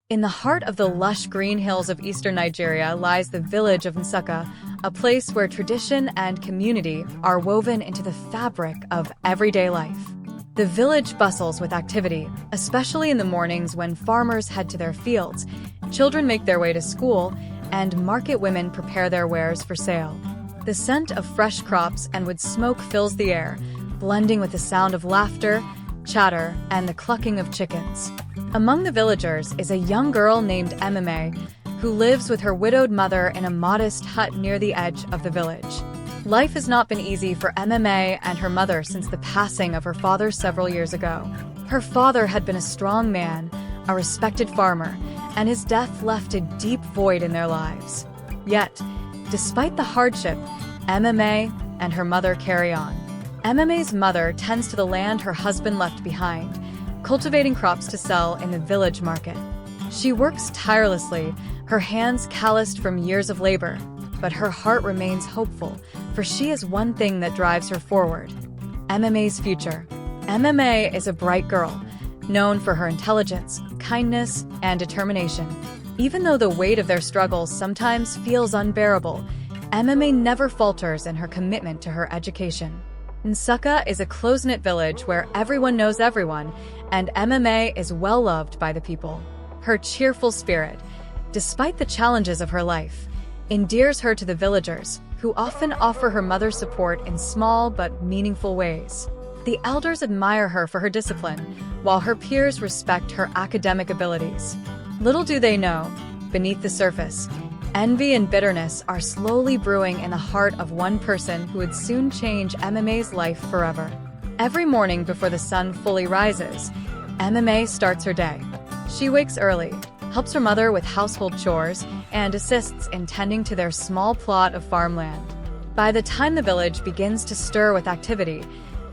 In the heart of the lush green hills of eastern Nigeria lies the village of Nsukka, a place where tradition and community are woven into the fabric of everyday life. The village bustles with activity, especially in the mornings when farmers head to their fields, children make their way to school, and market women prepare their wares for sale. The scent of fresh crops and wood smoke fills the air, blending with the sound of laughter, chatter, and the clucking of chickens. Among the villagers is a young girl named MMA, who lives with her widowed mother in a modest hut near the edge of the village. Life has not been easy for MMA and her mother since the passing of her father several years ago. Her father had been a strong man, a respected farmer, and his death left a deep void in their lives. Yet, despite the hardship, MMA and her mother carry on. MMA's mother tends to the land her husband left behind, cultivating crops to sell in the village market. She works tirelessly, her hands calloused from years of labor, but her heart remains hopeful, for she is one thing that drives her forward: MMA's future. MMA is a bright girl, known for her intelligence, kindness, and determination. Even though the weight of their struggles sometimes feels unbearable, MMA never falters in her commitment to her education. Nsukka is a close-knit village where everyone knows everyone, and MMA is well-loved by the people. Her cheerful spirit, despite the challenges of her life, endears her to the villagers, who often offer her mother support in small but meaningful ways. The elders admire her for her discipline, while her peers respect her academic abilities. Little do they know, beneath the surface, envy and bitterness are slowly brewing in the heart of one person who would soon change MMA's life forever. Every morning before the sun fully rises, MMA starts her day. She wakes early, helps her mother with household chores, and assists in tending to their small plot of farmland. By the time the village begins to stir with activity,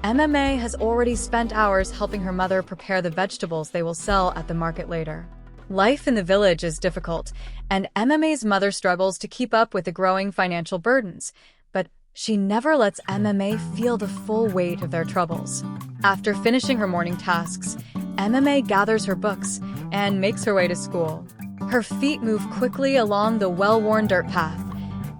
MMA has already spent hours helping her mother prepare the vegetables they will sell at the market later. Life in the village is difficult, and MMA's mother struggles to keep up with the growing financial burdens, but she never lets MMA feel the full weight of their troubles. After finishing her morning tasks, MMA gathers her books and makes her way to school. Her feet move quickly along the well-worn dirt path,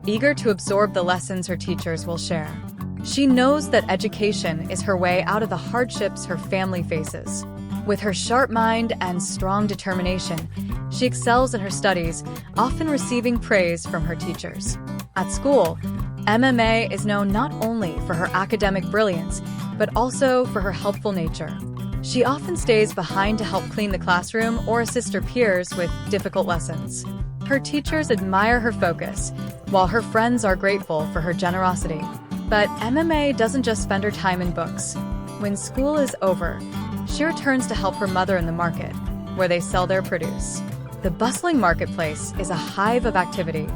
eager to absorb the lessons her teachers will share. She knows that education is her way out of the hardships her family faces. With her sharp mind and strong determination, she excels in her studies, often receiving praise from her teachers. At school, MMA is known not only for her academic brilliance, but also for her helpful nature. She often stays behind to help clean the classroom or assist her peers with difficult lessons. Her teachers admire her focus, while her friends are grateful for her generosity. But MMA doesn't just spend her time in books. When school is over, she returns to help her mother in the market, where they sell their produce. The bustling marketplace is a hive of activity.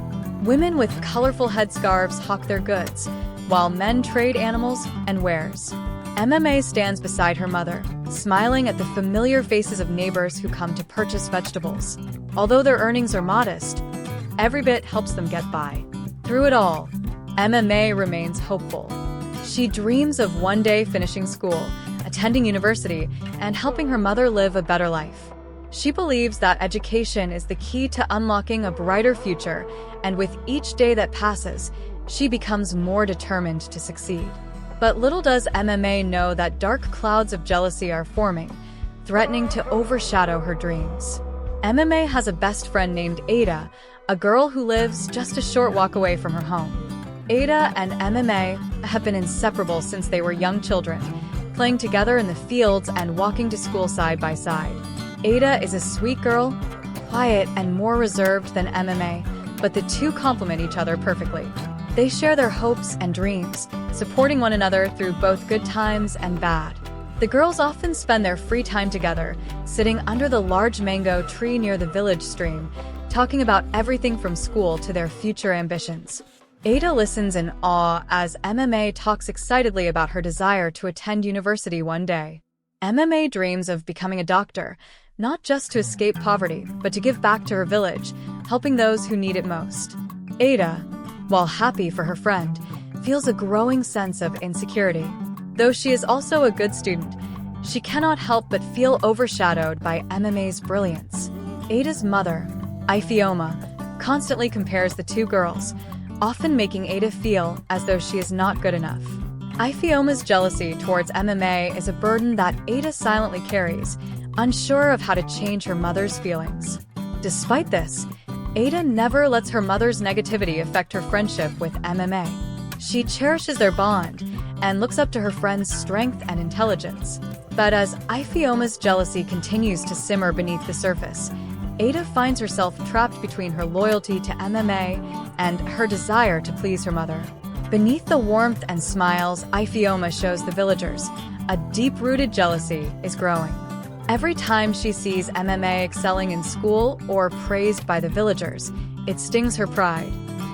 Women with colorful headscarves hawk their goods, while men trade animals and wares. MMA stands beside her mother, smiling at the familiar faces of neighbors who come to purchase vegetables. Although their earnings are modest, every bit helps them get by. Through it all, MMA remains hopeful. She dreams of one day finishing school, attending university, and helping her mother live a better life. She believes that education is the key to unlocking a brighter future, and with each day that passes, she becomes more determined to succeed. But little does MMA know that dark clouds of jealousy are forming, threatening to overshadow her dreams. MMA has a best friend named Ada, a girl who lives just a short walk away from her home. Ada and MMA have been inseparable since they were young children, playing together in the fields and walking to school side by side. Ada is a sweet girl, quiet and more reserved than MMA, but the two complement each other perfectly. They share their hopes and dreams, supporting one another through both good times and bad. The girls often spend their free time together, sitting under the large mango tree near the village stream, talking about everything from school to their future ambitions. Ada listens in awe as MMA talks excitedly about her desire to attend university one day. MMA dreams of becoming a doctor, not just to escape poverty, but to give back to her village, helping those who need it most. Ada, while happy for her friend, feels a growing sense of insecurity. Though she is also a good student, she cannot help but feel overshadowed by MMA's brilliance. Ada's mother, Ifeoma, constantly compares the two girls, often making Ada feel as though she is not good enough. Ifeoma's jealousy towards MMA is a burden that Ada silently carries, unsure of how to change her mother's feelings. Despite this, Ada never lets her mother's negativity affect her friendship with MMA. She cherishes their bond and looks up to her friend's strength and intelligence. But as Ifeoma's jealousy continues to simmer beneath the surface, Ada finds herself trapped between her loyalty to MMA and her desire to please her mother. Beneath the warmth and smiles Ifeoma shows the villagers, a deep-rooted jealousy is growing. Every time she sees MMA excelling in school or praised by the villagers, it stings her pride.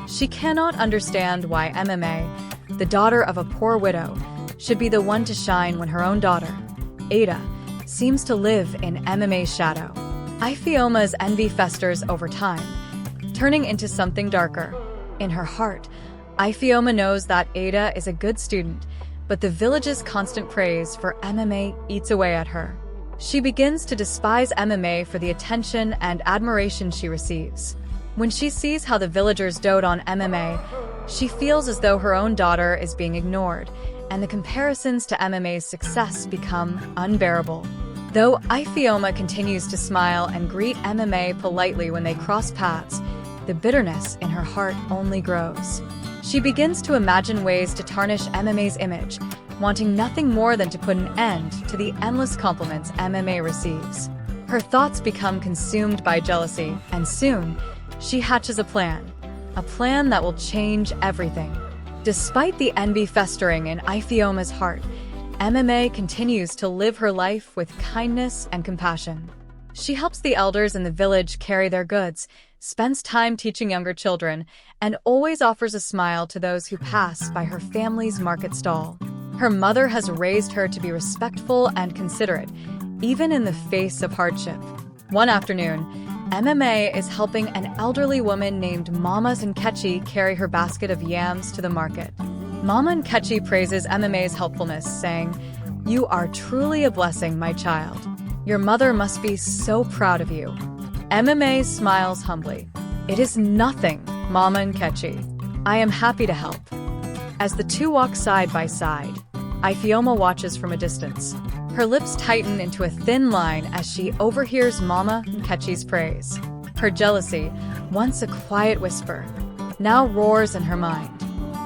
She cannot understand why MMA, the daughter of a poor widow, should be the one to shine when her own daughter, Ada, seems to live in MMA's shadow. Ifeoma's envy festers over time, turning into something darker. In her heart, Ifeoma knows that Ada is a good student, but the village's constant praise for MMA eats away at her. She begins to despise MMA for the attention and admiration she receives. When she sees how the villagers dote on MMA, she feels as though her own daughter is being ignored, and the comparisons to MMA's success become unbearable. Though Ifeoma continues to smile and greet MMA politely when they cross paths, the bitterness in her heart only grows. She begins to imagine ways to tarnish MMA's image, wanting nothing more than to put an end to the endless compliments MMA receives. Her thoughts become consumed by jealousy, and soon, she hatches a plan that will change everything. Despite the envy festering in Ifeoma's heart, MMA continues to live her life with kindness and compassion. She helps the elders in the village carry their goods, spends time teaching younger children, and always offers a smile to those who pass by her family's market stall. Her mother has raised her to be respectful and considerate, even in the face of hardship. One afternoon, MMA is helping an elderly woman named Mama Nkechi carry her basket of yams to the market. Mama Nkechi praises MMA's helpfulness, saying, "You are truly a blessing, my child. Your mother must be so proud of you." MMA smiles humbly. "It is nothing, Mama Nkechi. I am happy to help." As the two walk side by side, Ifeoma watches from a distance. Her lips tighten into a thin line as she overhears Mama Nkechi's praise. Her jealousy, once a quiet whisper, now roars in her mind.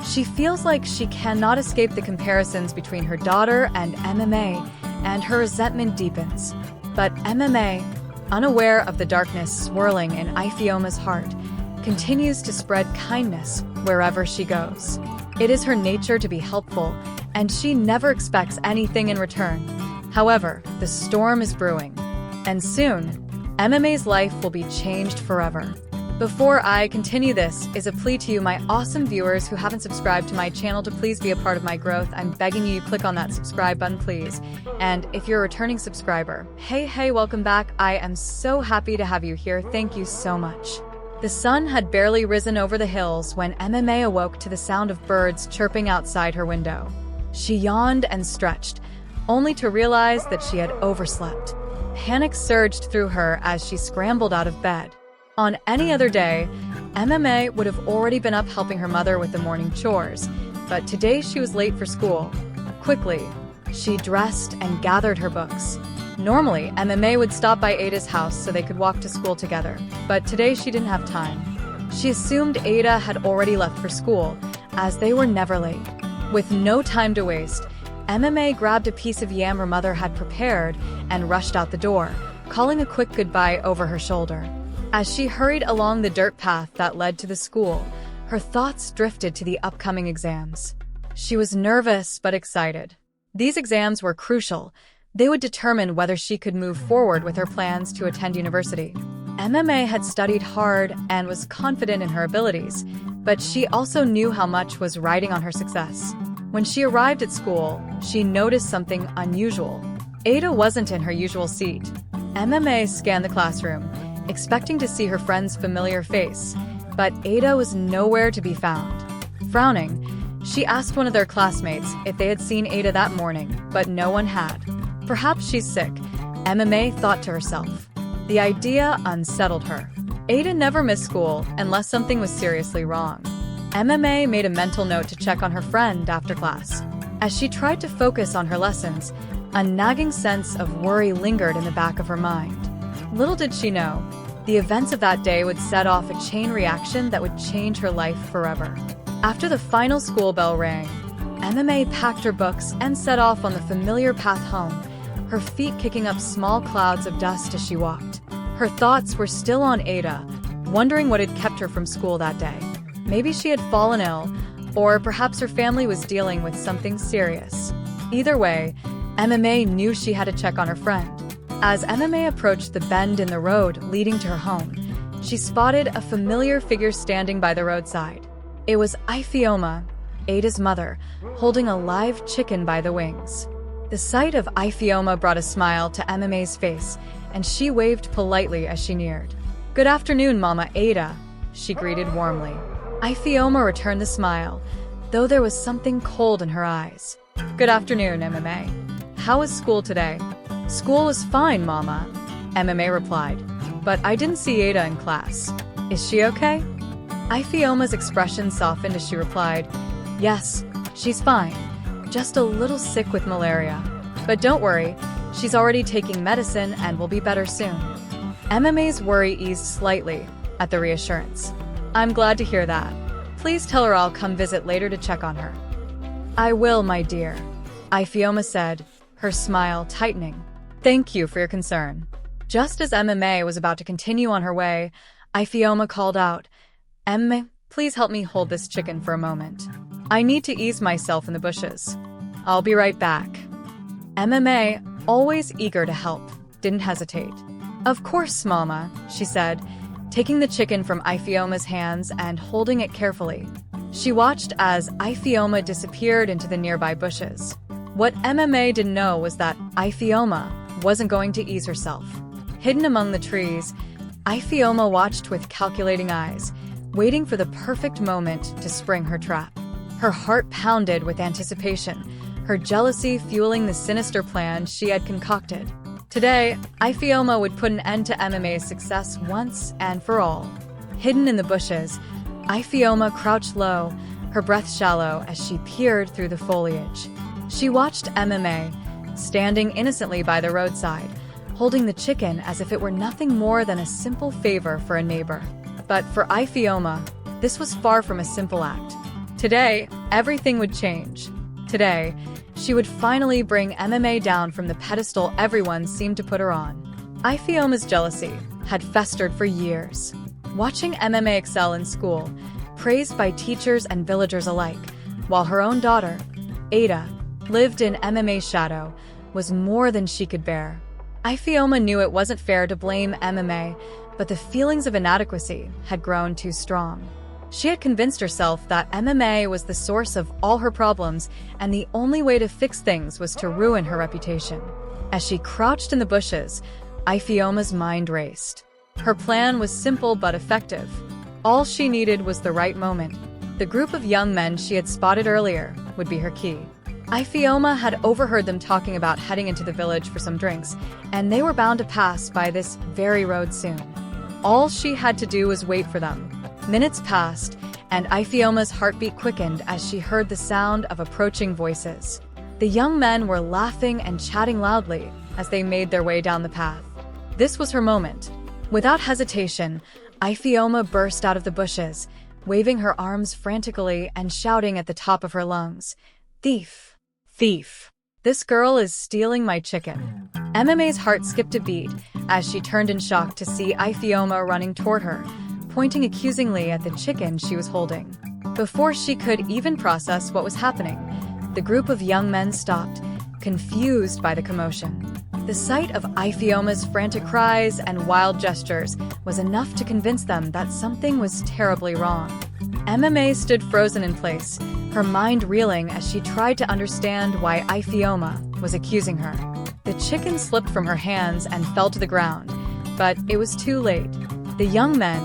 She feels like she cannot escape the comparisons between her daughter and MMA, and her resentment deepens. But MMA, unaware of the darkness swirling in Ifeoma's heart, continues to spread kindness wherever she goes. It is her nature to be helpful, and she never expects anything in return. However, the storm is brewing, and soon, MMA's life will be changed forever. Before I continue, this is a plea to you, my awesome viewers who haven't subscribed to my channel, to please be a part of my growth. I'm begging you, click on that subscribe button, please. And if you're a returning subscriber, hey, welcome back. I am so happy to have you here. Thank you so much. The sun had barely risen over the hills when MMA awoke to the sound of birds chirping outside her window. She yawned and stretched, only to realize that she had overslept. Panic surged through her as she scrambled out of bed. On any other day, MMA would have already been up helping her mother with the morning chores, but today she was late for school. Quickly, she dressed and gathered her books. Normally, MMA would stop by Ada's house so they could walk to school together, but today she didn't have time. She assumed Ada had already left for school, as they were never late. With no time to waste, MMA grabbed a piece of yam her mother had prepared and rushed out the door, calling a quick goodbye over her shoulder. As she hurried along the dirt path that led to the school, her thoughts drifted to the upcoming exams. She was nervous but excited. These exams were crucial. They would determine whether she could move forward with her plans to attend university. MMA had studied hard and was confident in her abilities, but she also knew how much was riding on her success. When she arrived at school, she noticed something unusual. Ada wasn't in her usual seat. MMA scanned the classroom, expecting to see her friend's familiar face, but Ada was nowhere to be found. Frowning, she asked one of their classmates if they had seen Ada that morning, but no one had. Perhaps she's sick, MMA thought to herself. The idea unsettled her. Ada never missed school unless something was seriously wrong. MMA made a mental note to check on her friend after class. As she tried to focus on her lessons, a nagging sense of worry lingered in the back of her mind. Little did she know, the events of that day would set off a chain reaction that would change her life forever. After the final school bell rang, MMA packed her books and set off on the familiar path home, her feet kicking up small clouds of dust as she walked. Her thoughts were still on Ada, wondering what had kept her from school that day. Maybe she had fallen ill, or perhaps her family was dealing with something serious. Either way, MMA knew she had to check on her friend. As MMA approached the bend in the road leading to her home, she spotted a familiar figure standing by the roadside. It was Ifeoma, Ada's mother, holding a live chicken by the wings. The sight of Ifeoma brought a smile to MMA's face, and she waved politely as she neared. "Good afternoon, Mama Ada," she greeted warmly. Ifeoma returned the smile, though there was something cold in her eyes. "Good afternoon, MMA. How was school today?" "School was fine, Mama," MMA replied, "but I didn't see Ada in class. Is she okay?" Ifeoma's expression softened as she replied, "Yes, she's fine. Just a little sick with malaria. But don't worry, she's already taking medicine and will be better soon." MMA's worry eased slightly at the reassurance. "I'm glad to hear that. Please tell her I'll come visit later to check on her." "I will, my dear," Ifeoma said, her smile tightening. "Thank you for your concern." Just as MMA was about to continue on her way, Ifeoma called out, "MMA, please help me hold this chicken for a moment. I need to ease myself in the bushes. I'll be right back." MMA, always eager to help, didn't hesitate. "Of course, Mama," she said, taking the chicken from Ifeoma's hands and holding it carefully. She watched as Ifeoma disappeared into the nearby bushes. What MMA didn't know was that Ifeoma wasn't going to ease herself. Hidden among the trees, Ifeoma watched with calculating eyes, waiting for the perfect moment to spring her trap. Her heart pounded with anticipation, her jealousy fueling the sinister plan she had concocted. Today, Ifeoma would put an end to MMA's success once and for all. Hidden in the bushes, Ifeoma crouched low, her breath shallow as she peered through the foliage. She watched MMA, standing innocently by the roadside, holding the chicken as if it were nothing more than a simple favor for a neighbor. But for Ifeoma, this was far from a simple act. Today, everything would change. Today, she would finally bring MMA down from the pedestal everyone seemed to put her on. Ifeoma's jealousy had festered for years. Watching MMA excel in school, praised by teachers and villagers alike, while her own daughter, Ada, lived in MMA's shadow, was more than she could bear. Ifeoma knew it wasn't fair to blame MMA, but the feelings of inadequacy had grown too strong. She had convinced herself that MMA was the source of all her problems, and the only way to fix things was to ruin her reputation. As she crouched in the bushes, Ifeoma's mind raced. Her plan was simple but effective. All she needed was the right moment. The group of young men she had spotted earlier would be her key. Ifeoma had overheard them talking about heading into the village for some drinks, and they were bound to pass by this very road soon. All she had to do was wait for them. Minutes passed, and Ifeoma's heartbeat quickened as she heard the sound of approaching voices. The young men were laughing and chatting loudly as they made their way down the path. This was her moment. Without hesitation, Ifeoma burst out of the bushes, waving her arms frantically and shouting at the top of her lungs, "Thief! Thief! This girl is stealing my chicken." MMA's heart skipped a beat as she turned in shock to see Ifeoma running toward her, pointing accusingly at the chicken she was holding. Before she could even process what was happening, the group of young men stopped, confused by the commotion. The sight of Ifeoma's frantic cries and wild gestures was enough to convince them that something was terribly wrong. MMA stood frozen in place, her mind reeling as she tried to understand why Ifeoma was accusing her. The chicken slipped from her hands and fell to the ground, but it was too late. The young men,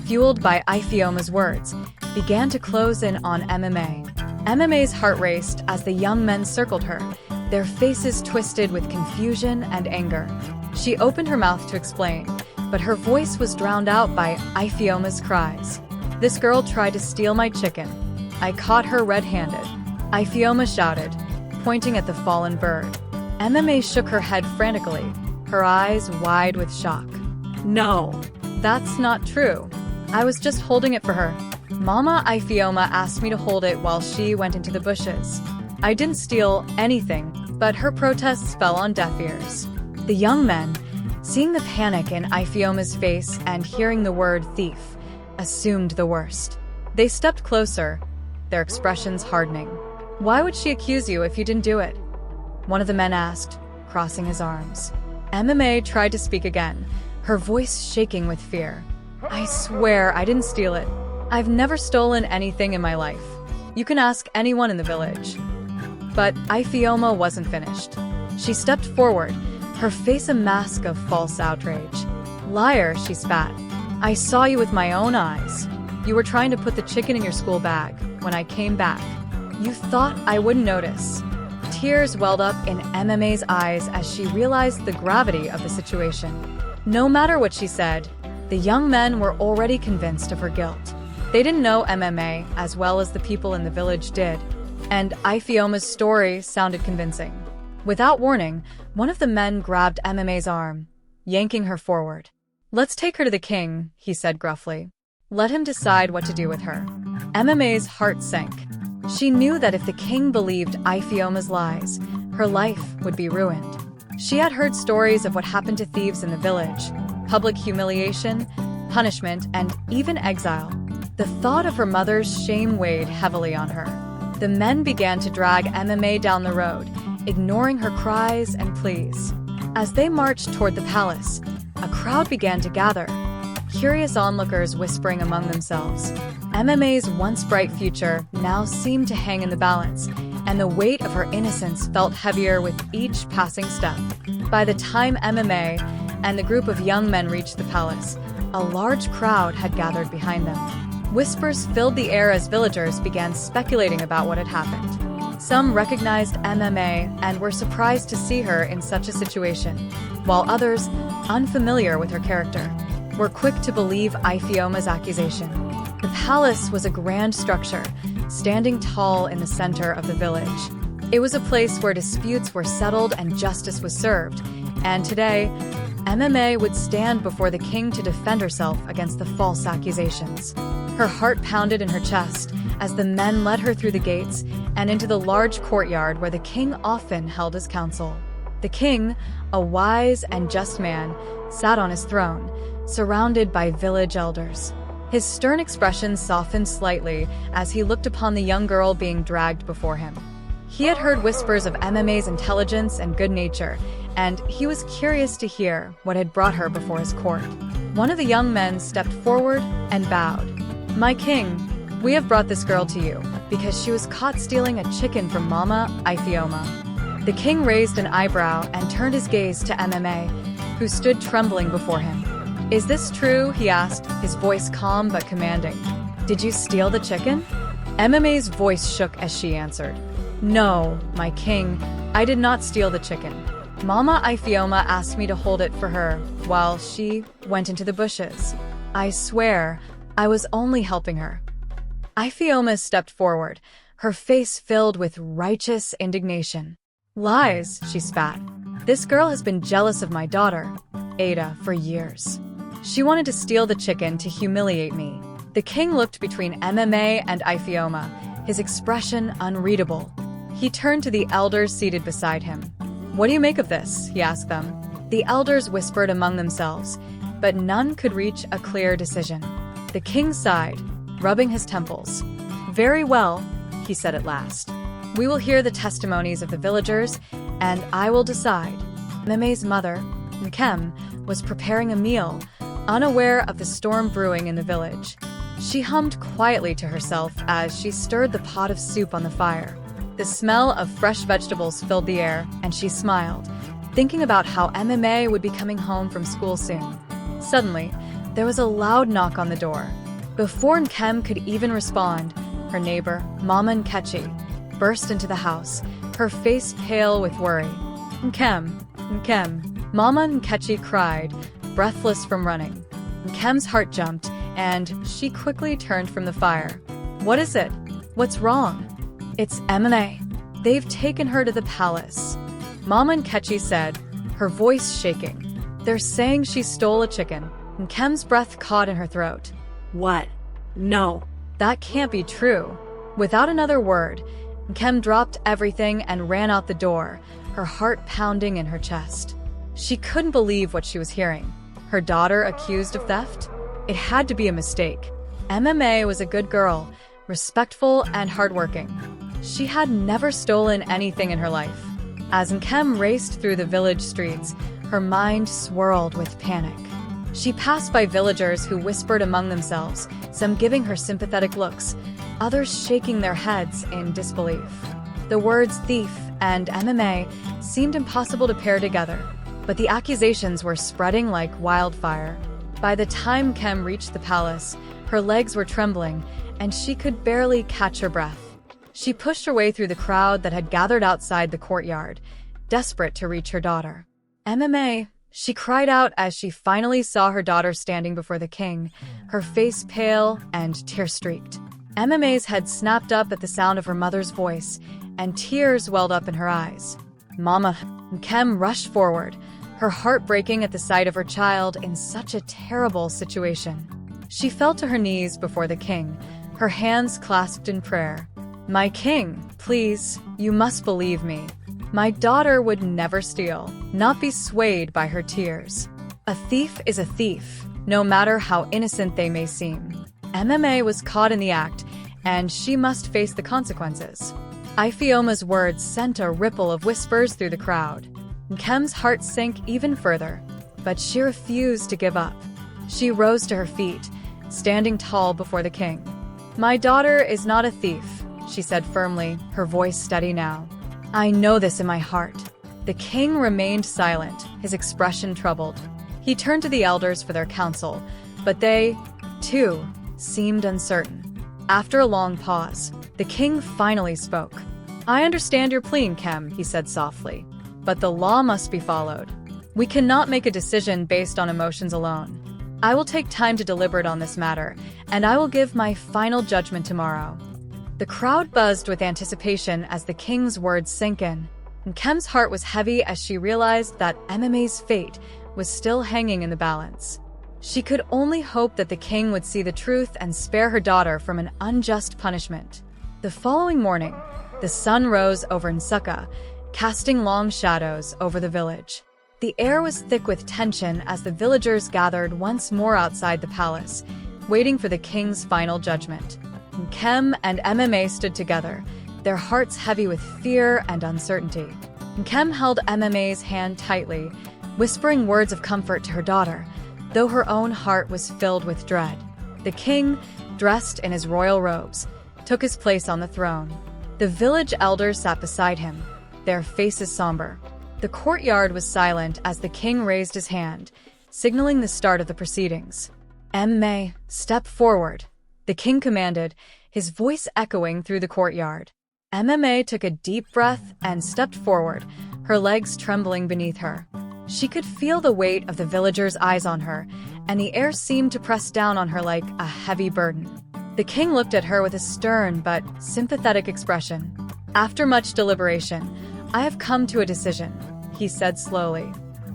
fueled by Ifeoma's words, began to close in on MMA. MMA's heart raced as the young men circled her, their faces twisted with confusion and anger. She opened her mouth to explain, but her voice was drowned out by Ifeoma's cries. "This girl tried to steal my chicken. I caught her red-handed," Ifeoma shouted, pointing at the fallen bird. MMA shook her head frantically, her eyes wide with shock. "No, that's not true. I was just holding it for her. Mama Ifeoma asked me to hold it while she went into the bushes. I didn't steal anything," but her protests fell on deaf ears. The young men, seeing the panic in Ifeoma's face and hearing the word thief, assumed the worst. They stepped closer, their expressions hardening. "Why would she accuse you if you didn't do it?" one of the men asked, crossing his arms. MMA tried to speak again, her voice shaking with fear. "I swear I didn't steal it. I've never stolen anything in my life. You can ask anyone in the village." But Ifeoma wasn't finished. She stepped forward, her face a mask of false outrage. "Liar," she spat. "I saw you with my own eyes. You were trying to put the chicken in your school bag when I came back. You thought I wouldn't notice." Tears welled up in MMA's eyes as she realized the gravity of the situation. No matter what she said, the young men were already convinced of her guilt. They didn't know MMA as well as the people in the village did, and Ifeoma's story sounded convincing. Without warning, one of the men grabbed MMA's arm, yanking her forward. "Let's take her to the king," he said gruffly. "Let him decide what to do with her." MMA's heart sank. She knew that if the king believed Ifeoma's lies, her life would be ruined. She had heard stories of what happened to thieves in the village: public humiliation, punishment, and even exile. The thought of her mother's shame weighed heavily on her. The men began to drag MMA down the road, ignoring her cries and pleas. As they marched toward the palace, a crowd began to gather, curious onlookers whispering among themselves. MMA's once bright future now seemed to hang in the balance, and the weight of her innocence felt heavier with each passing step. By the time MMA and the group of young men reached the palace, a large crowd had gathered behind them. Whispers filled the air as villagers began speculating about what had happened. Some recognized MMA and were surprised to see her in such a situation, while others, unfamiliar with her character, were quick to believe Ifeoma's accusation. The palace was a grand structure, standing tall in the center of the village. It was a place where disputes were settled and justice was served, and today, MMA would stand before the king to defend herself against the false accusations. Her heart pounded in her chest as the men led her through the gates and into the large courtyard where the king often held his council. The king, a wise and just man, sat on his throne, surrounded by village elders. His stern expression softened slightly as he looked upon the young girl being dragged before him. He had heard whispers of MMA's intelligence and good nature, and he was curious to hear what had brought her before his court. One of the young men stepped forward and bowed. "My king, we have brought this girl to you because she was caught stealing a chicken from Mama Ifeoma." The king raised an eyebrow and turned his gaze to MMA, who stood trembling before him. "Is this true?" he asked, his voice calm but commanding. "Did you steal the chicken?" MMA's voice shook as she answered. "No, my king, I did not steal the chicken. Mama Ifeoma asked me to hold it for her while she went into the bushes. I swear, I was only helping her." Ifeoma stepped forward, her face filled with righteous indignation. "Lies," she spat. "This girl has been jealous of my daughter, Ada, for years. She wanted to steal the chicken to humiliate me." The king looked between MMA and Ifeoma, his expression unreadable. He turned to the elders seated beside him. "What do you make of this?" he asked them. The elders whispered among themselves, but none could reach a clear decision. The king sighed, rubbing his temples. "Very well," he said at last. "We will hear the testimonies of the villagers, and I will decide." MMA's mother, Nkem, was preparing a meal, unaware of the storm brewing in the village. She hummed quietly to herself as she stirred the pot of soup on the fire. The smell of fresh vegetables filled the air, and she smiled, thinking about how MMA would be coming home from school soon. Suddenly, there was a loud knock on the door. Before Nkem could even respond, her neighbor, Mama Nkechi, burst into the house, her face pale with worry. "Nkem, Nkem," Mama Nkechi cried, breathless from running. Nkem's heart jumped, and she quickly turned from the fire. What is it? What's wrong? It's MMA. They've taken her to the palace. Mama Nkechi said, her voice shaking. They're saying she stole a chicken. Nkem's breath caught in her throat. What? No. That can't be true. Without another word, Nkem dropped everything and ran out the door, her heart pounding in her chest. She couldn't believe what she was hearing. Her daughter accused of theft? It had to be a mistake. MMA was a good girl, respectful and hardworking. She had never stolen anything in her life. As Nkem raced through the village streets, her mind swirled with panic. She passed by villagers who whispered among themselves, some giving her sympathetic looks, others shaking their heads in disbelief. The words thief and MMA seemed impossible to pair together, but the accusations were spreading like wildfire. By the time Nkem reached the palace, her legs were trembling, and she could barely catch her breath. She pushed her way through the crowd that had gathered outside the courtyard, desperate to reach her daughter. MMA, she cried out as she finally saw her daughter standing before the king, her face pale and tear-streaked. MMA's head snapped up at the sound of her mother's voice, and tears welled up in her eyes. Mama, Nkem rushed forward, her heart breaking at the sight of her child in such a terrible situation. She fell to her knees before the king, her hands clasped in prayer. My king, please, you must believe me. My daughter would never steal, not be swayed by her tears. A thief is a thief, no matter how innocent they may seem. MMA was caught in the act, and she must face the consequences. Ifeoma's words sent a ripple of whispers through the crowd. Nkem's heart sank even further, but she refused to give up. She rose to her feet, standing tall before the king. My daughter is not a thief, she said firmly, her voice steady now. I know this in my heart. The king remained silent, his expression troubled. He turned to the elders for their counsel, but they, too, seemed uncertain. After a long pause, the king finally spoke. I understand your plea, Nkem, he said softly, but the law must be followed. We cannot make a decision based on emotions alone. I will take time to deliberate on this matter, and I will give my final judgment tomorrow. The crowd buzzed with anticipation as the king's words sank in. Nkem's heart was heavy as she realized that MMA's fate was still hanging in the balance. She could only hope that the king would see the truth and spare her daughter from an unjust punishment. The following morning, the sun rose over Nsukka, casting long shadows over the village. The air was thick with tension as the villagers gathered once more outside the palace, waiting for the king's final judgment. Nkem and MMA stood together, their hearts heavy with fear and uncertainty. Nkem held MMA's hand tightly, whispering words of comfort to her daughter, though her own heart was filled with dread. The king, dressed in his royal robes, took his place on the throne. The village elders sat beside him, their faces somber. The courtyard was silent as the king raised his hand, signaling the start of the proceedings. MMA, step forward, the king commanded, his voice echoing through the courtyard. MMA took a deep breath and stepped forward, her legs trembling beneath her. She could feel the weight of the villagers' eyes on her, and the air seemed to press down on her like a heavy burden. The king looked at her with a stern but sympathetic expression. After much deliberation, I have come to a decision, he said slowly.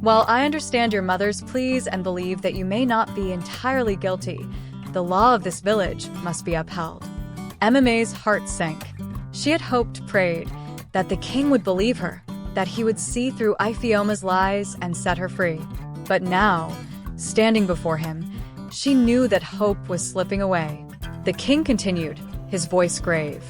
While I understand your mother's pleas and believe that you may not be entirely guilty, the law of this village must be upheld. MMA's heart sank. She had hoped, prayed, that the king would believe her, that he would see through Ifeoma's lies and set her free. But now, standing before him, she knew that hope was slipping away. The king continued, his voice grave.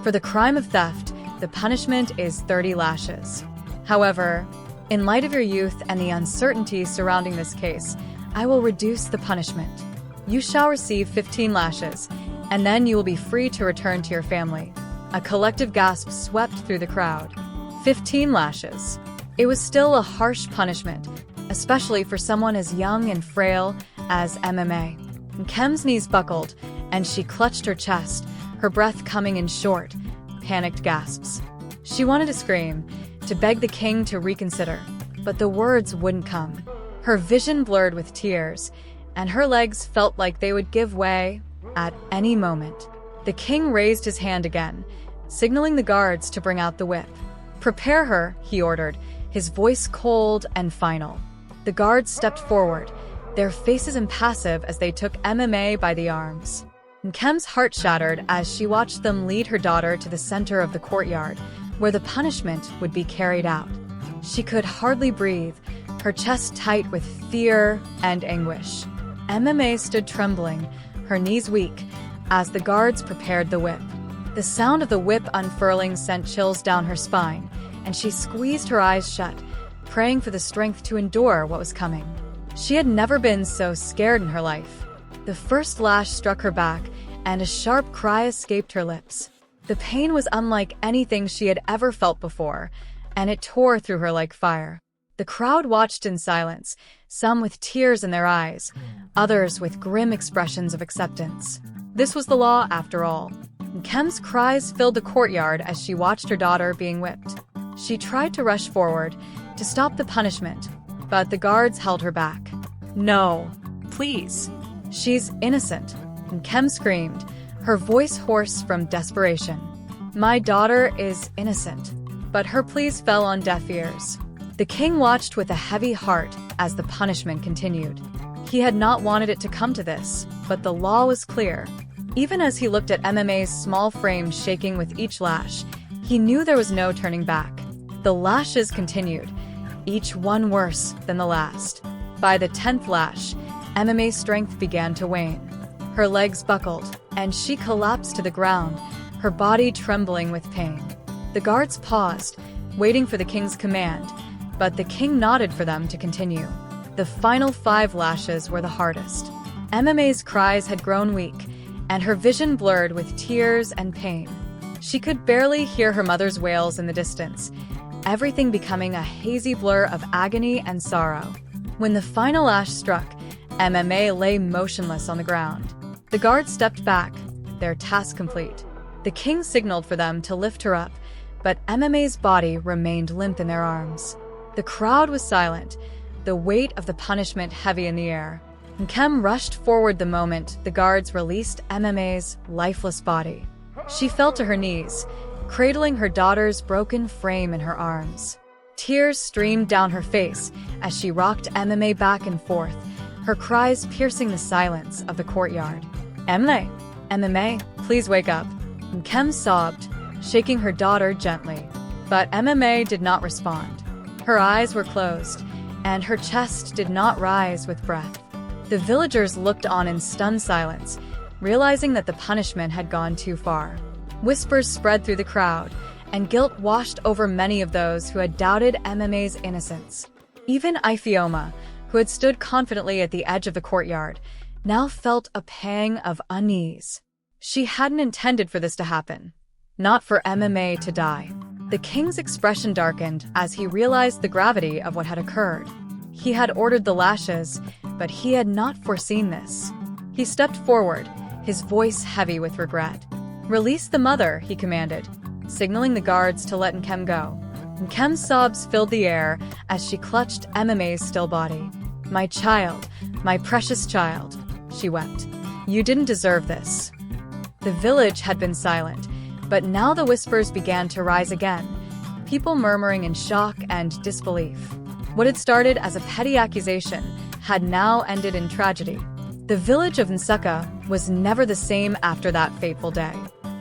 For the crime of theft, the punishment is 30 lashes. However, in light of your youth and the uncertainty surrounding this case, I will reduce the punishment. You shall receive 15 lashes, and then you will be free to return to your family. A collective gasp swept through the crowd. 15 lashes. It was still a harsh punishment, especially for someone as young and frail as MMA. Nkem's knees buckled, and she clutched her chest, her breath coming in short, panicked gasps. She wanted to scream, to beg the king to reconsider, but the words wouldn't come. Her vision blurred with tears, and her legs felt like they would give way at any moment. The king raised his hand again, signaling the guards to bring out the whip. "Prepare her," he ordered, his voice cold and final. The guards stepped forward, their faces impassive as they took MMA by the arms. Nkem's heart shattered as she watched them lead her daughter to the center of the courtyard, where the punishment would be carried out. She could hardly breathe, her chest tight with fear and anguish. MMA stood trembling, her knees weak, as the guards prepared the whip. The sound of the whip unfurling sent chills down her spine, and she squeezed her eyes shut, praying for the strength to endure what was coming. She had never been so scared in her life. The first lash struck her back, and a sharp cry escaped her lips. The pain was unlike anything she had ever felt before, and it tore through her like fire. The crowd watched in silence, some with tears in their eyes, others with grim expressions of acceptance. This was the law, after all. Nkem's cries filled the courtyard as she watched her daughter being whipped. She tried to rush forward, to stop the punishment, but the guards held her back. "No, please. She's innocent," Nkem screamed, her voice hoarse from desperation. "My daughter is innocent." But her pleas fell on deaf ears. The king watched with a heavy heart as the punishment continued. He had not wanted it to come to this, but the law was clear. Even as he looked at MMA's small frame shaking with each lash, he knew there was no turning back. The lashes continued, each one worse than the last. By the 10th lash, MMA's strength began to wane. Her legs buckled, and she collapsed to the ground, her body trembling with pain. The guards paused, waiting for the king's command, but the king nodded for them to continue. The final 5 lashes were the hardest. MMA's cries had grown weak, and her vision blurred with tears and pain. She could barely hear her mother's wails in the distance, everything becoming a hazy blur of agony and sorrow. When the final lash struck, MMA lay motionless on the ground. The guards stepped back, their task complete. The king signaled for them to lift her up, but MMA's body remained limp in their arms. The crowd was silent, the weight of the punishment heavy in the air. Nkem rushed forward the moment the guards released MMA's lifeless body. She fell to her knees, cradling her daughter's broken frame in her arms. Tears streamed down her face as she rocked MMA back and forth, her cries piercing the silence of the courtyard. MMA, please wake up." Nkem sobbed, shaking her daughter gently. But MMA did not respond. Her eyes were closed, and her chest did not rise with breath. The villagers looked on in stunned silence, realizing that the punishment had gone too far. Whispers spread through the crowd, and guilt washed over many of those who had doubted MMA's innocence. Even Ifeoma, who had stood confidently at the edge of the courtyard, now felt a pang of unease. She hadn't intended for this to happen, not for MMA to die. The king's expression darkened as he realized the gravity of what had occurred. He had ordered the lashes, but he had not foreseen this. He stepped forward, his voice heavy with regret. "Release the mother," he commanded, signaling the guards to let Nkem go. Nkem's sobs filled the air as she clutched MMA's still body. "My child, my precious child," she wept. "You didn't deserve this." The village had been silent, but now the whispers began to rise again, people murmuring in shock and disbelief. What had started as a petty accusation had now ended in tragedy. The village of Nsukka was never the same after that fateful day.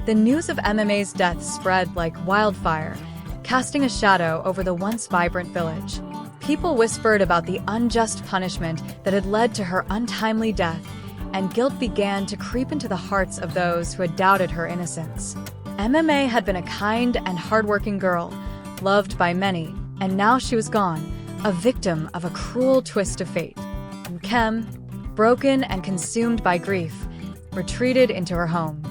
The news of MMA's death spread like wildfire, casting a shadow over the once vibrant village. People whispered about the unjust punishment that had led to her untimely death, and guilt began to creep into the hearts of those who had doubted her innocence. MMA had been a kind and hardworking girl, loved by many, and now she was gone, a victim of a cruel twist of fate. Nkem, broken and consumed by grief, retreated into her home.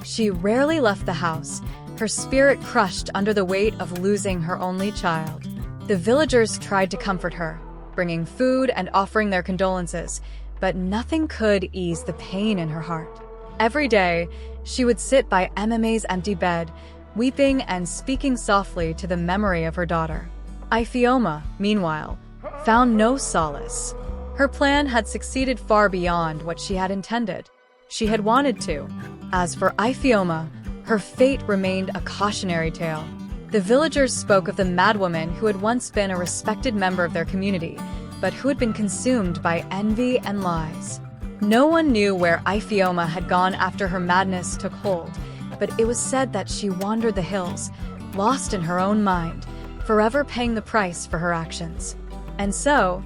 She rarely left the house, her spirit crushed under the weight of losing her only child. The villagers tried to comfort her, bringing food and offering their condolences, but nothing could ease the pain in her heart. Every day, she would sit by MMA's empty bed, weeping and speaking softly to the memory of her daughter. Ifeoma, meanwhile, found no solace. Her plan had succeeded far beyond what she had intended. She had wanted to. As for Ifeoma, her fate remained a cautionary tale. The villagers spoke of the madwoman who had once been a respected member of their community, but who had been consumed by envy and lies. No one knew where Ifeoma had gone after her madness took hold, but it was said that she wandered the hills, lost in her own mind, forever paying the price for her actions. And so,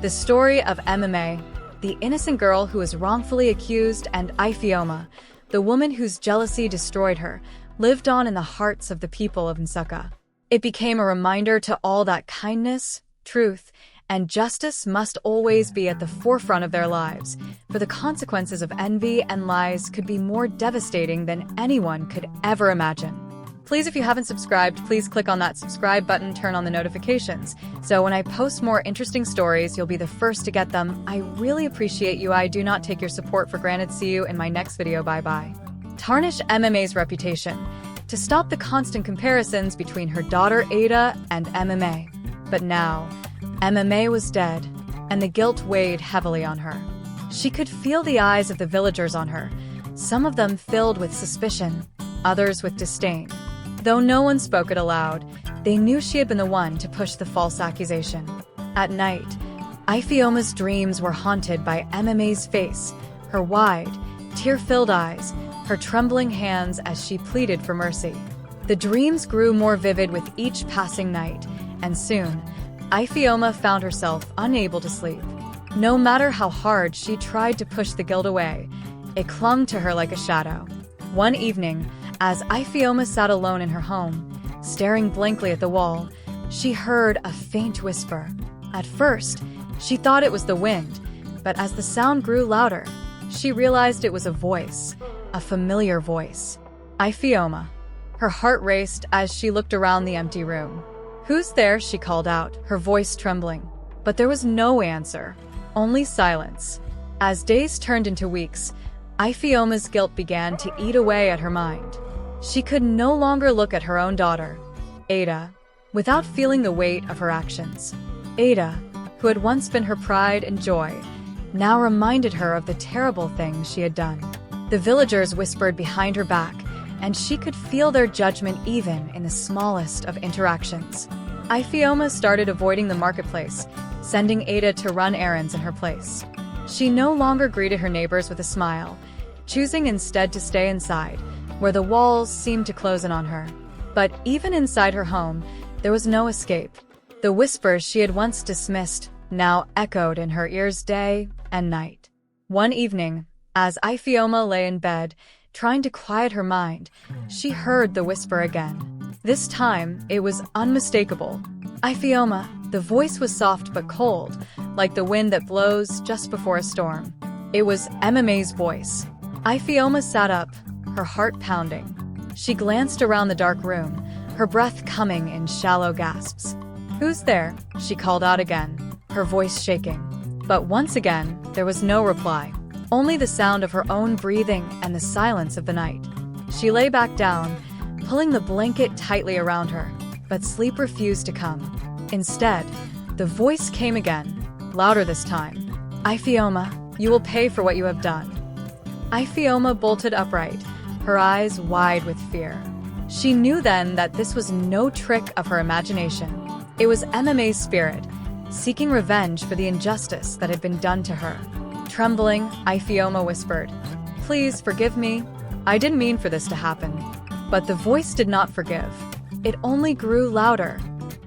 the story of MMA, the innocent girl who was wrongfully accused, and Ifeoma, the woman whose jealousy destroyed her, lived on in the hearts of the people of Nsukka. It became a reminder to all that kindness, truth, and justice must always be at the forefront of their lives, for the consequences of envy and lies could be more devastating than anyone could ever imagine. Please, if you haven't subscribed, please click on that subscribe button, turn on the notifications, so when I post more interesting stories, you'll be the first to get them. I really appreciate you. I do not take your support for granted. See you in my next video. Bye-bye. Tarnish MMA's reputation. To stop the constant comparisons between her daughter Ada and MMA. But now, MMA was dead, and the guilt weighed heavily on her. She could feel the eyes of the villagers on her, some of them filled with suspicion, others with disdain. Though no one spoke it aloud, they knew she had been the one to push the false accusation. At night, Ifeoma's dreams were haunted by MMA's face, her wide, tear-filled eyes, her trembling hands as she pleaded for mercy. The dreams grew more vivid with each passing night, and soon, Ifeoma found herself unable to sleep. No matter how hard she tried to push the guilt away, it clung to her like a shadow. One evening, as Ifeoma sat alone in her home, staring blankly at the wall, she heard a faint whisper. At first, she thought it was the wind, but as the sound grew louder, she realized it was a voice, a familiar voice. Ifeoma. Her heart raced as she looked around the empty room. "Who's there?" she called out, her voice trembling. But there was no answer, only silence. As days turned into weeks, Ifeoma's guilt began to eat away at her mind. She could no longer look at her own daughter, Ada, without feeling the weight of her actions. Ada, who had once been her pride and joy, now reminded her of the terrible things she had done. The villagers whispered behind her back, and she could feel their judgment even in the smallest of interactions. Ifeoma started avoiding the marketplace, sending Ada to run errands in her place. She no longer greeted her neighbors with a smile, choosing instead to stay inside, where the walls seemed to close in on her. But even inside her home, there was no escape. The whispers she had once dismissed now echoed in her ears day and night. One evening, as Ifeoma lay in bed, trying to quiet her mind, she heard the whisper again. This time, it was unmistakable. "Ifeoma." The voice was soft but cold, like the wind that blows just before a storm. It was MMA's voice. Ifeoma sat up, her heart pounding. She glanced around the dark room, her breath coming in shallow gasps. "Who's there?" she called out again, her voice shaking. But once again, there was no reply. Only the sound of her own breathing and the silence of the night. She lay back down, pulling the blanket tightly around her, but sleep refused to come. Instead, the voice came again, louder this time. "Ifeoma, you will pay for what you have done." Ifeoma bolted upright, her eyes wide with fear. She knew then that this was no trick of her imagination. It was MMA's spirit, seeking revenge for the injustice that had been done to her. Trembling, Ifeoma whispered, "Please forgive me. I didn't mean for this to happen." But the voice did not forgive. It only grew louder,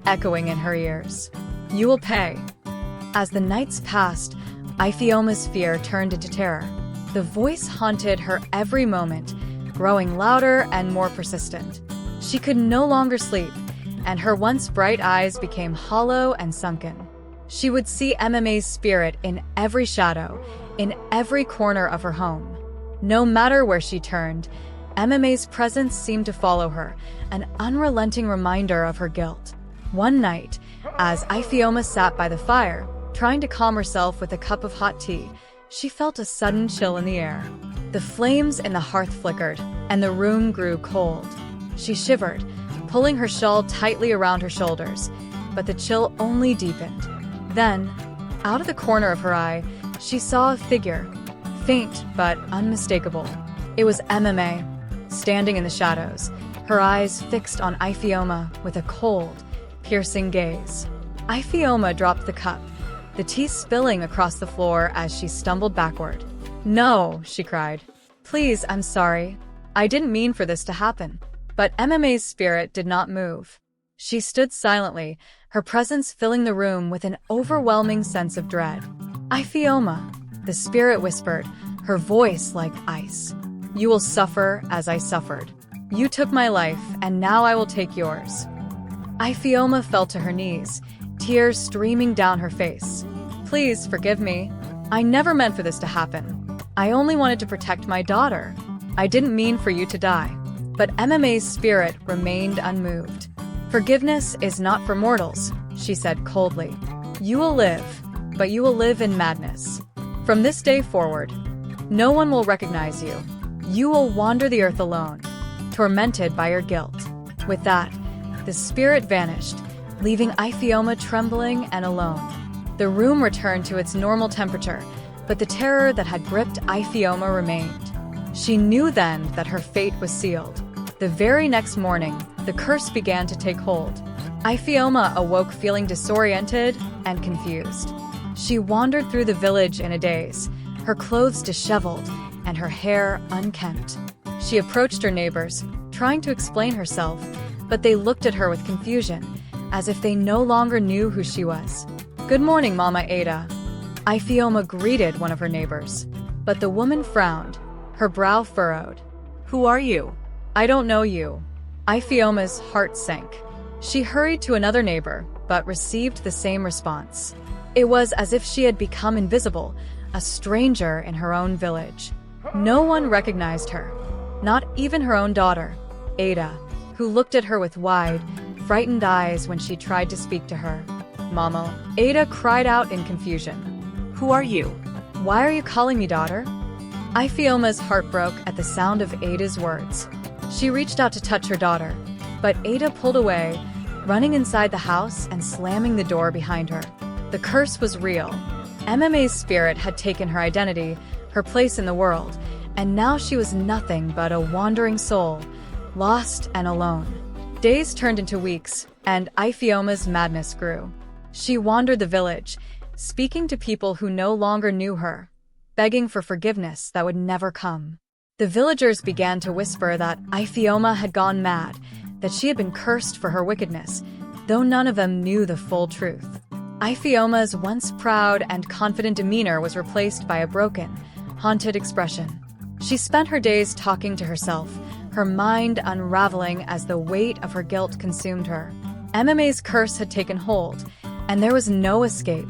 echoing in her ears. "You will pay." As the nights passed, Ifeoma's fear turned into terror. The voice haunted her every moment, growing louder and more persistent. She could no longer sleep, and her once bright eyes became hollow and sunken. She would see MMA's spirit in every shadow, in every corner of her home. No matter where she turned, MMA's presence seemed to follow her, an unrelenting reminder of her guilt. One night, as Ifeoma sat by the fire, trying to calm herself with a cup of hot tea, she felt a sudden chill in the air. The flames in the hearth flickered, and the room grew cold. She shivered, pulling her shawl tightly around her shoulders, but the chill only deepened. Then, Out of the corner of her eye, she saw a figure, faint but unmistakable. It was MMA, standing in the shadows, her eyes fixed on Iphioma with a cold, piercing gaze. Iphioma dropped the cup, the tea spilling across the floor as she stumbled backward. "No," she cried. "Please, I'm sorry. I didn't mean for this to happen." But MMA's spirit did not move. She stood silently, her presence filling the room with an overwhelming sense of dread. "Iphioma," the spirit whispered, her voice like ice. "You will suffer as I suffered. You took my life, and now I will take yours." Iphioma fell to her knees, tears streaming down her face. "Please forgive me. I never meant for this to happen. I only wanted to protect my daughter. I didn't mean for you to die." But MMA's spirit remained unmoved. "Forgiveness is not for mortals," she said coldly. "You will live, but you will live in madness. From this day forward, no one will recognize you. You will wander the earth alone, tormented by your guilt." With that, the spirit vanished, leaving Iphioma trembling and alone. The room returned to its normal temperature, but the terror that had gripped Iphioma remained. She knew then that her fate was sealed. The very next morning, the curse began to take hold. Iphioma awoke feeling disoriented and confused. She wandered through the village in a daze, her clothes disheveled and her hair unkempt. She approached her neighbors, trying to explain herself, but they looked at her with confusion, as if they no longer knew who she was. "Good morning, Mama Ada." Iphioma greeted one of her neighbors, but the woman frowned, her brow furrowed. Who are you? "I don't know you." Iphioma's heart sank. She hurried to another neighbor, but received the same response. It was as if she had become invisible, a stranger in her own village. No one recognized her, not even her own daughter, Ada, who looked at her with wide, frightened eyes when she tried to speak to her. "Mama," Ada cried out in confusion. Who are you? "Why are you calling me daughter?" Iphioma's heart broke at the sound of Ada's words. She reached out to touch her daughter, but Ada pulled away, running inside the house and slamming the door behind her. The curse was real. MMA's spirit had taken her identity, her place in the world, and now she was nothing but a wandering soul, lost and alone. Days turned into weeks, and Iphioma's madness grew. She wandered the village, speaking to people who no longer knew her, begging for forgiveness that would never come. The villagers began to whisper that Iphioma had gone mad, that she had been cursed for her wickedness, though none of them knew the full truth. Iphioma's once proud and confident demeanor was replaced by a broken, haunted expression. She spent her days talking to herself, her mind unraveling as the weight of her guilt consumed her. MMA's curse had taken hold, and there was no escape.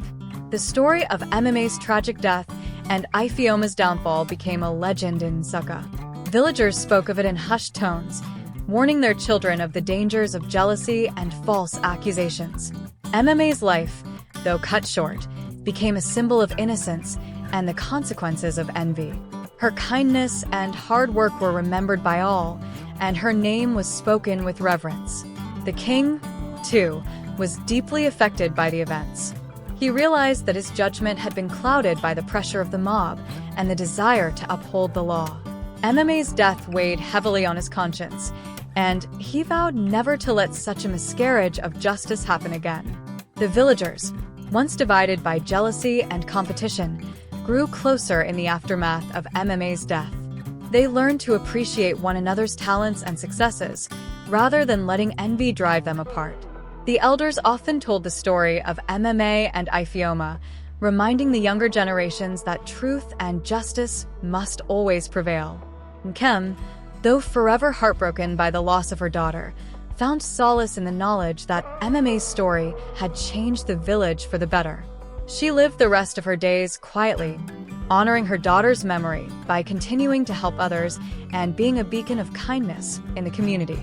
The story of MMA's tragic death and Iphioma's downfall became a legend in Nsukka. Villagers spoke of it in hushed tones, warning their children of the dangers of jealousy and false accusations. MMA's life, though cut short, became a symbol of innocence and the consequences of envy. Her kindness and hard work were remembered by all, and her name was spoken with reverence. The king, too, was deeply affected by the events. He realized that his judgment had been clouded by the pressure of the mob and the desire to uphold the law. MMA's death weighed heavily on his conscience, and he vowed never to let such a miscarriage of justice happen again. The villagers, once divided by jealousy and competition, grew closer in the aftermath of MMA's death. They learned to appreciate one another's talents and successes, rather than letting envy drive them apart. The elders often told the story of MMA and Iphioma, reminding the younger generations that truth and justice must always prevail. Nkem, though forever heartbroken by the loss of her daughter, found solace in the knowledge that MMA's story had changed the village for the better. She lived the rest of her days quietly, honoring her daughter's memory by continuing to help others and being a beacon of kindness in the community.